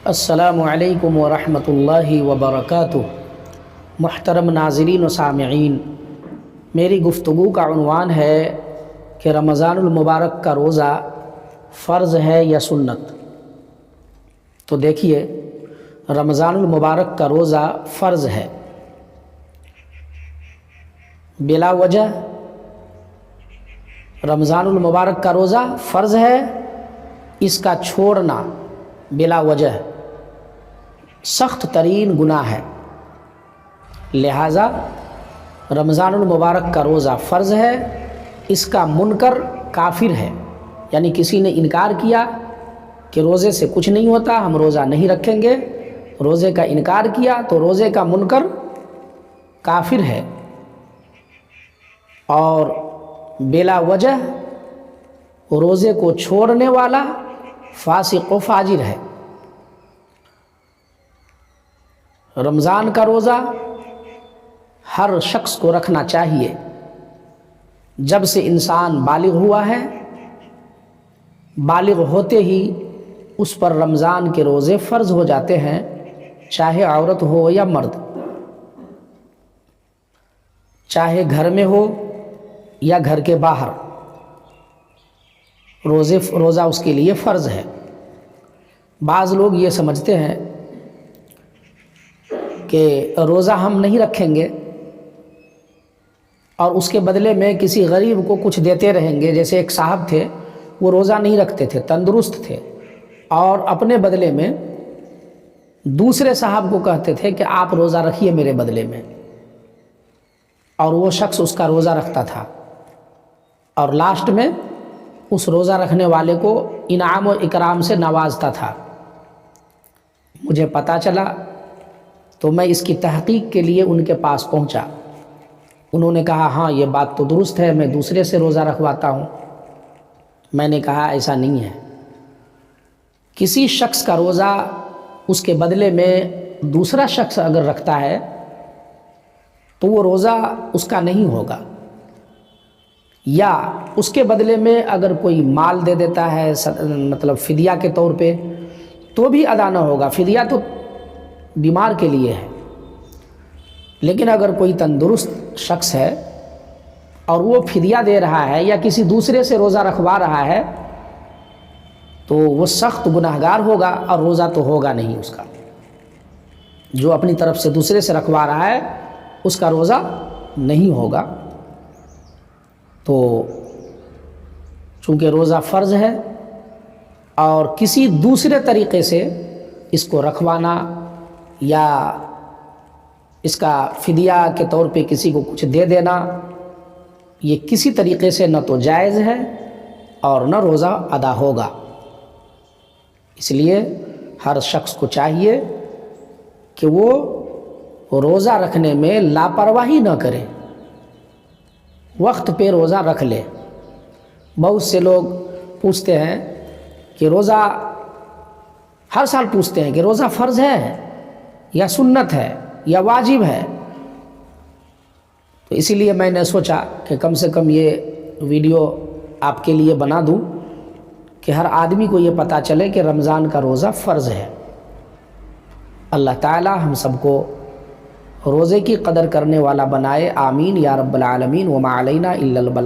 السلام علیکم ورحمۃ اللہ وبرکاتہ۔ محترم ناظرین و سامعین، میری گفتگو کا عنوان ہے کہ رمضان المبارک کا روزہ فرض ہے یا سنت۔ تو دیکھیے، رمضان المبارک کا روزہ فرض ہے بلا وجہ۔ رمضان المبارک کا روزہ فرض ہے، اس کا چھوڑنا بلا وجہ سخت ترین گناہ ہے، لہٰذا رمضان المبارک کا روزہ فرض ہے، اس کا منکر کافر ہے۔ یعنی کسی نے انکار کیا کہ روزے سے کچھ نہیں ہوتا، ہم روزہ نہیں رکھیں گے، روزے کا انکار کیا تو روزے کا منکر کافر ہے، اور بلا وجہ روزے کو چھوڑنے والا فاسق و فاجر ہے۔ رمضان کا روزہ ہر شخص کو رکھنا چاہیے۔ جب سے انسان بالغ ہوا ہے، بالغ ہوتے ہی اس پر رمضان کے روزے فرض ہو جاتے ہیں، چاہے عورت ہو یا مرد، چاہے گھر میں ہو یا گھر کے باہر، روزہ اس کے لیے فرض ہے۔ بعض لوگ یہ سمجھتے ہیں کہ روزہ ہم نہیں رکھیں گے اور اس کے بدلے میں کسی غریب کو کچھ دیتے رہیں گے۔ جیسے ایک صاحب تھے، وہ روزہ نہیں رکھتے تھے، تندرست تھے، اور اپنے بدلے میں دوسرے صاحب کو کہتے تھے کہ آپ روزہ رکھیے میرے بدلے میں، اور وہ شخص اس کا روزہ رکھتا تھا، اور لاسٹ میں اس روزہ رکھنے والے کو انعام و اکرام سے نوازتا تھا۔ مجھے پتہ چلا تو میں اس کی تحقیق کے لیے ان کے پاس پہنچا۔ انہوں نے کہا ہاں یہ بات تو درست ہے، میں دوسرے سے روزہ رکھواتا ہوں۔ میں نے کہا ایسا نہیں ہے، کسی شخص کا روزہ اس کے بدلے میں دوسرا شخص اگر رکھتا ہے تو وہ روزہ اس کا نہیں ہوگا، یا اس کے بدلے میں اگر کوئی مال دے دیتا ہے، مطلب فدیہ کے طور پہ، تو بھی ادا نہ ہوگا۔ فدیہ تو بیمار کے لیے ہے، لیکن اگر کوئی تندرست شخص ہے اور وہ فدیہ دے رہا ہے یا کسی دوسرے سے روزہ رکھوا رہا ہے تو وہ سخت گنہگار ہوگا، اور روزہ تو ہوگا نہیں اس کا۔ جو اپنی طرف سے دوسرے سے رکھوا رہا ہے اس کا روزہ نہیں ہوگا۔ تو چونکہ روزہ فرض ہے اور کسی دوسرے طریقے سے اس کو رکھوانا یا اس کا فدیہ کے طور پہ کسی کو کچھ دے دینا، یہ کسی طریقے سے نہ تو جائز ہے اور نہ روزہ ادا ہوگا۔ اس لیے ہر شخص کو چاہیے کہ وہ روزہ رکھنے میں لاپرواہی نہ کرے، وقت پہ روزہ رکھ لے۔ بہت سے لوگ پوچھتے ہیں کہ روزہ، ہر سال پوچھتے ہیں کہ روزہ فرض ہے یا سنت ہے یا واجب ہے۔ تو اسی لیے میں نے سوچا کہ کم سے کم یہ ویڈیو آپ کے لیے بنا دوں کہ ہر آدمی کو یہ پتہ چلے کہ رمضان کا روزہ فرض ہے۔ اللہ تعالی ہم سب کو روزے کی قدر کرنے والا بنائے، آمین یا رب العالمین۔ وما علینا الا البلاغ۔